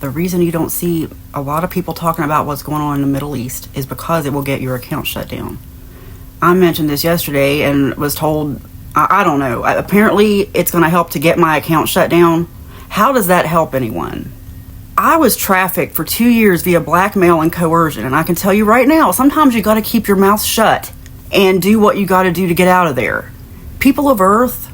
The reason you don't see a lot of people talking about what's going on in the Middle East is because it will get your account shut down. I mentioned this yesterday and was told, I don't know, apparently it's going to help to get my account shut down. How does that help anyone? I was trafficked for 2 years via blackmail and coercion, and I can tell you right now, sometimes you got to keep your mouth shut and do what you got to do to get out of there. People of Earth,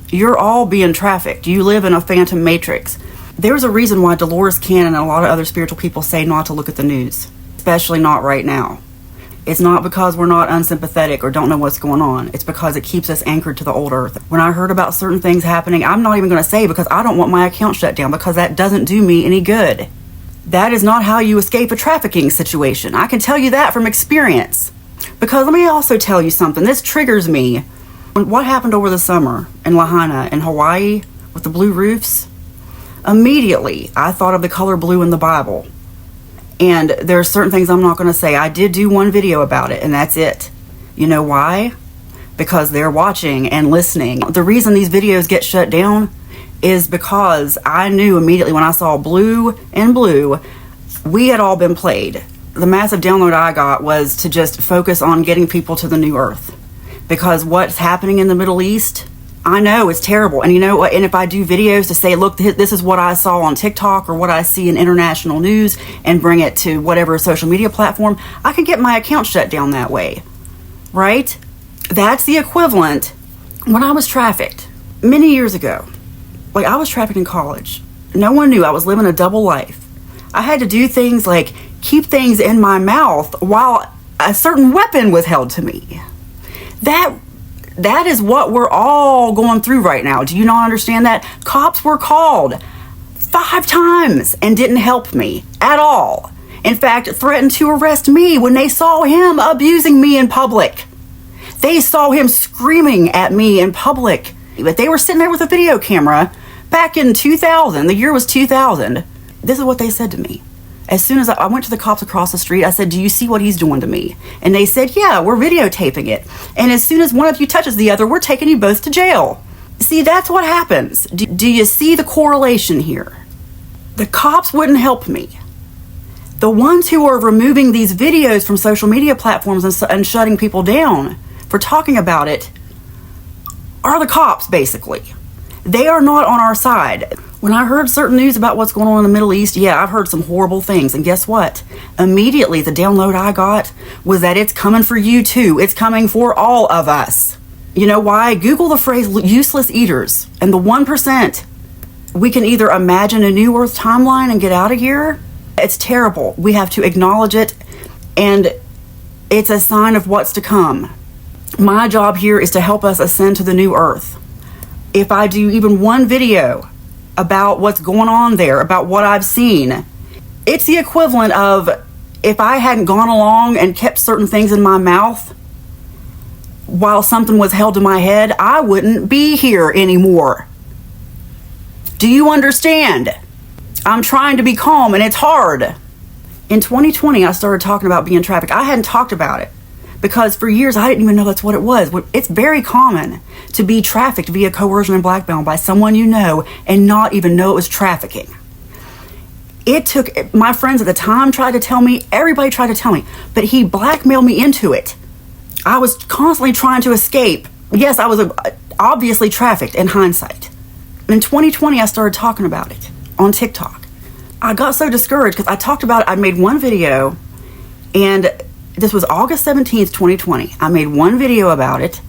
you're all being trafficked. You live in a phantom matrix. There's a reason why Dolores Cannon and a lot of other spiritual people say not to look at the news, especially not right now. It's not because we're not unsympathetic or don't know what's going on. It's because it keeps us anchored to the old earth. When I heard about certain things happening, I'm not even going to say because I don't want my account shut down because that doesn't do me any good. That is not how you escape a trafficking situation. I can tell you that from experience. Because let me also tell you something. This triggers me. What happened over the summer in Lahaina in Hawaii with the blue roofs? Immediately, I thought of the color blue in the Bible. And there are certain things I'm not going to say. I did do one video about it, and that's it. You know why? Because they're watching and listening. The reason these videos get shut down is because I knew immediately when I saw blue and blue, we had all been played. The massive download I got was to just focus on getting people to the new earth. Because what's happening in the Middle East, I know it's terrible. And you know what? And if I do videos to say, look, this is what I saw on TikTok or what I see in international news and bring it to whatever social media platform, I can get my account shut down that way. Right? That's the equivalent when I was trafficked many years ago. Like, I was trafficked in college. No one knew I was living a double life. I had to do things like keep things in my mouth while a certain weapon was held to me. That is what we're all going through right now. Do you not understand that? Cops were called 5 times and didn't help me at all. In fact, threatened to arrest me when they saw him abusing me in public. They saw him screaming at me in public. But they were sitting there with a video camera back in 2000. The year was 2000. This is what they said to me. As soon as I went to the cops across the street, I said, do you see what he's doing to me? And they said, yeah, we're videotaping it. And as soon as one of you touches the other, we're taking you both to jail. See, that's what happens. Do you see the correlation here? The cops wouldn't help me. The ones who are removing these videos from social media platforms and shutting people down for talking about it are the cops, basically. They are not on our side. When I heard certain news about what's going on in the Middle East, yeah, I've heard some horrible things. And guess what? Immediately, the download I got was that it's coming for you too. It's coming for all of us. You know why? Google the phrase useless eaters and the 1%. We can either imagine a new Earth timeline and get out of here. It's terrible. We have to acknowledge it, and it's a sign of what's to come. My job here is to help us ascend to the new Earth. If I do even one video about what's going on there, about what I've seen, it's the equivalent of if I hadn't gone along and kept certain things in my mouth while something was held to my head, I wouldn't be here anymore. Do you understand? I'm trying to be calm and it's hard. In 2020, I started talking about being trafficked. I hadn't talked about it because for years I didn't even know that's what it was. It's very common to be trafficked via coercion and blackmail by someone you know and not even know it was trafficking. It took, my friends at the time tried to tell me, everybody tried to tell me, but he blackmailed me into it. I was constantly trying to escape. Yes, I was obviously trafficked in hindsight. In 2020, I started talking about it on TikTok. I got so discouraged because I talked about it. I made one video, and this was August 17th, 2020. I made one video about it,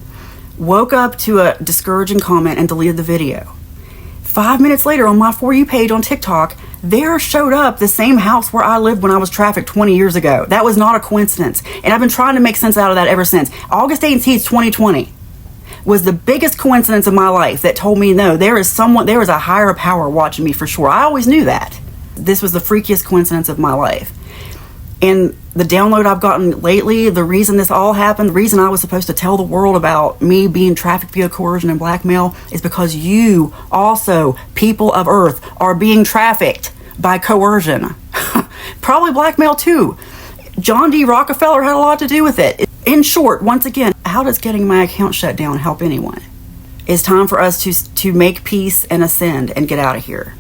woke up to a discouraging comment and deleted the video. 5 minutes later on my For You page on TikTok, there showed up the same house where I lived when I was trafficked 20 years ago. That was not a coincidence. And I've been trying to make sense out of that ever since. August 18th, 2020 was the biggest coincidence of my life that told me, no, there is a higher power watching me for sure. I always knew that. This was the freakiest coincidence of my life. And the download I've gotten lately, the reason this all happened, the reason I was supposed to tell the world about me being trafficked via coercion and blackmail is because you also, people of Earth, are being trafficked by coercion. Probably blackmail too. John D. Rockefeller had a lot to do with it. In short, once again, how does getting my account shut down help anyone? It's time for us to make peace and ascend and get out of here.